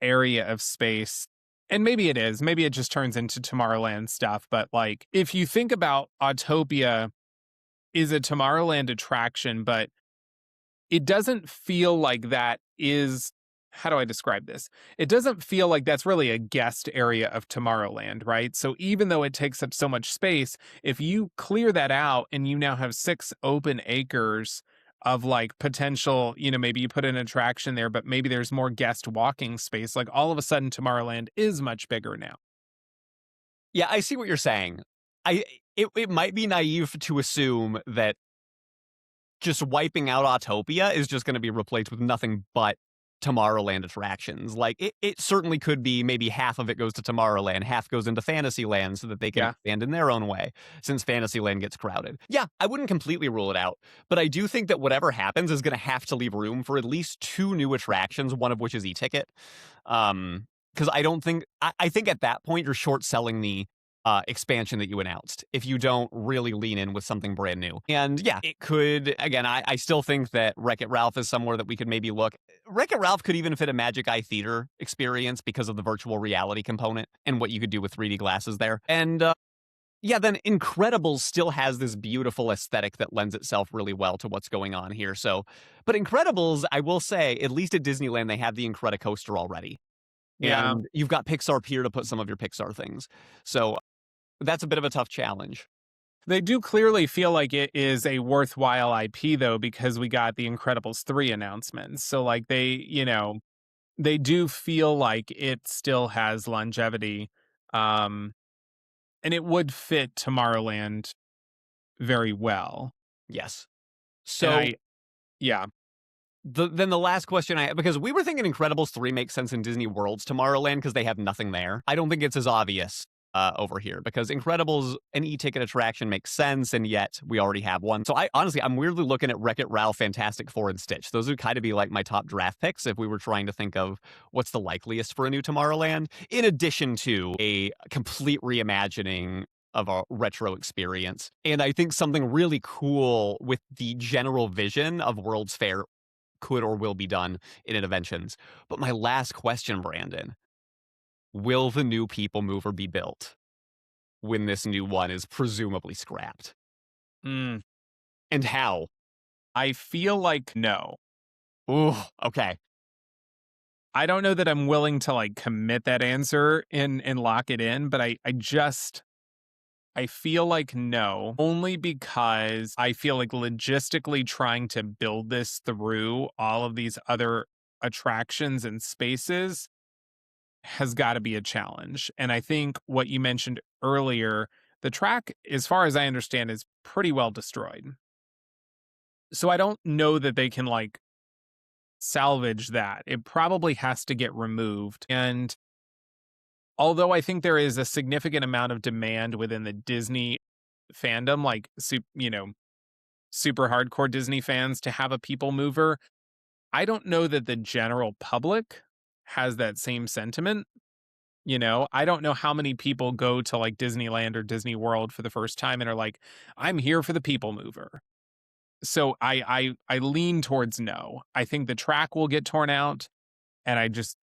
area of space. And maybe it is. Maybe it just turns into Tomorrowland stuff. But, like, if you think about Autopia is a Tomorrowland attraction, but it doesn't feel like that is, how do I describe this? It doesn't feel like that's really a guest area of Tomorrowland, right? So even though it takes up so much space, if you clear that out and you now have 6 open acres of, like, potential, maybe you put an attraction there, but maybe there's more guest walking space, like, all of a sudden Tomorrowland is much bigger now. Yeah, I see what you're saying. It might be naive to assume that just wiping out Autopia is just gonna be replaced with nothing but Tomorrowland attractions. Like, it certainly could be maybe half of it goes to Tomorrowland, half goes into Fantasyland so that they can Yeah. expand in their own way, since Fantasyland gets crowded. Yeah, I wouldn't completely rule it out, but I do think that whatever happens is gonna have to leave room for at least 2 new attractions, one of which is e-ticket. Because I don't think I think at that point, you're short selling the expansion that you announced if you don't really lean in with something brand new. And yeah, it could, again, I still think that Wreck-It Ralph is somewhere that we could maybe look. Wreck-It Ralph could even fit a Magic Eye Theater experience because of the virtual reality component and what you could do with 3D glasses there. And yeah, then Incredibles still has this beautiful aesthetic that lends itself really well to what's going on here. So, but Incredibles, I will say, at least at Disneyland, they have the Incredicoaster already. Yeah. And you've got Pixar Pier to put some of your Pixar things. So that's a bit of a tough challenge. They do clearly feel like it is a worthwhile IP though, because we got the Incredibles 3 announcements. So like they do feel like it still has longevity. Um, and it would fit Tomorrowland very well. Yes. And So yeah. then the last question because we were thinking Incredibles 3 makes sense in Disney World's Tomorrowland because they have nothing there. I don't think it's as obvious over here because Incredibles, an e-ticket attraction makes sense, and yet we already have one. So I'm weirdly looking at Wreck-It Ralph, Fantastic Four, and Stitch. Those would kind of be like my top draft picks if we were trying to think of what's the likeliest for a new Tomorrowland, in addition to a complete reimagining of a retro experience. And I think something really cool with the general vision of World's Fair could or will be done in interventions. But my last question, Brandon, will the new People Mover be built when this new one is presumably scrapped? Mm, And how? I feel like no. Ooh, okay. I don't know that I'm willing to like commit that answer and lock it in, but I feel like no, only because I feel like logistically trying to build this through all of these other attractions and spaces has got to be a challenge. And I think what you mentioned earlier, the track, as far as I understand, is pretty well destroyed. So I don't know that they can like salvage that. It probably has to get removed. And although I think there is a significant amount of demand within the Disney fandom, like, super hardcore Disney fans to have a people mover, I don't know that the general public has that same sentiment. I don't know how many people go to like Disneyland or Disney World for the first time and are like, I'm here for the people mover. So I lean towards no. I think the track will get torn out, and I just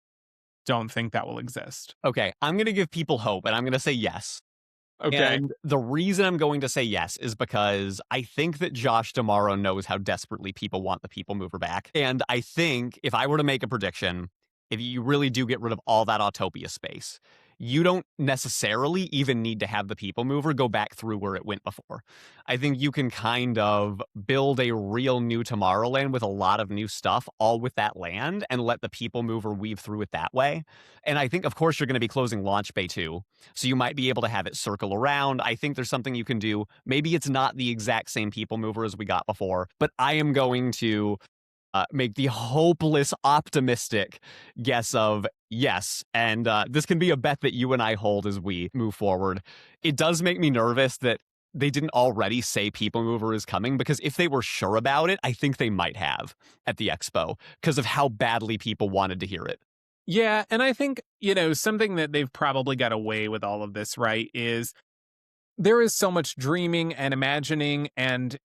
don't think that will exist. Okay, I'm going to give people hope, and I'm going to say yes. Okay. And the reason I'm going to say yes is because I think that Josh D'Amaro knows how desperately people want the People Mover back. And I think if I were to make a prediction, if you really do get rid of all that Autopia space, you don't necessarily even need to have the People Mover go back through where it went before. I think you can kind of build a real new Tomorrowland with a lot of new stuff, all with that land, and let the People Mover weave through it that way. And I think, of course, you're going to be closing Launch Bay too. So you might be able to have it circle around. I think there's something you can do. Maybe it's not the exact same People Mover as we got before, but I am going to make the hopeless optimistic guess of yes. And this can be a bet that you and I hold as we move forward. It does make me nervous that they didn't already say People Mover is coming, because if they were sure about it, I think they might have at the expo because of how badly people wanted to hear it. Yeah, and I think, something that they've probably got away with all of this, right, is there is so much dreaming and imagining, and,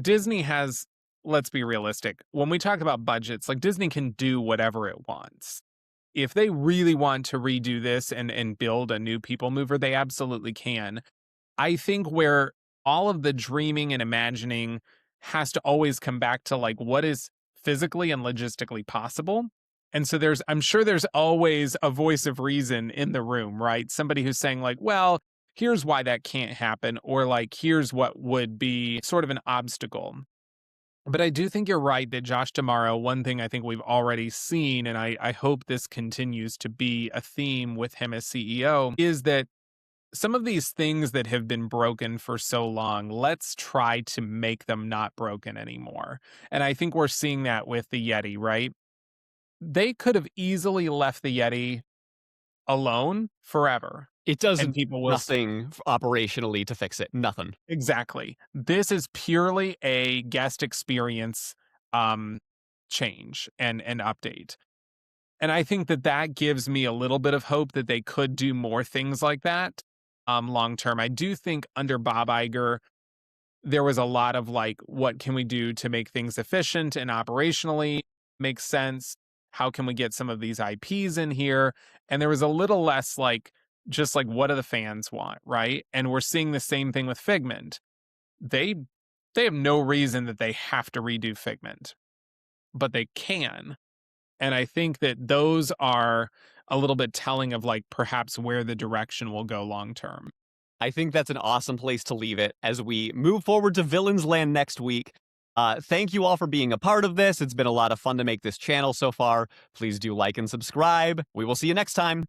Disney has, let's be realistic. When we talk about budgets, like Disney can do whatever it wants. If they really want to redo this and build a new people mover, they absolutely can. I think where all of the dreaming and imagining has to always come back to like what is physically and logistically possible. And so I'm sure there's always a voice of reason in the room, right? Somebody who's saying like, well, here's why that can't happen, or like, here's what would be sort of an obstacle. But I do think you're right that Josh D'Amaro, one thing I think we've already seen, and I hope this continues to be a theme with him as CEO, is that some of these things that have been broken for so long, let's try to make them not broken anymore. And I think we're seeing that with the Yeti, right? They could have easily left the Yeti alone forever, It does and people will nothing operationally to fix it. Nothing. exactly. This is purely a guest experience um change and update. And I think that that gives me a little bit of hope that they could do more things like that long term. I do think under Bob Iger, there was a lot of like, what can we do to make things efficient and operationally make sense? How can we get some of these IPs in here? And there was a little less like, just like, what do the fans want, right? And we're seeing the same thing with Figment. They they have no reason that they have to redo Figment, but they can. And I think that those are a little bit telling of like perhaps where the direction will go long term. I think that's an awesome place to leave it as we move forward to Villains Land next week. Thank you all for being a part of this. It's been a lot of fun to make this channel so far. Please do like and subscribe. We will see you next time.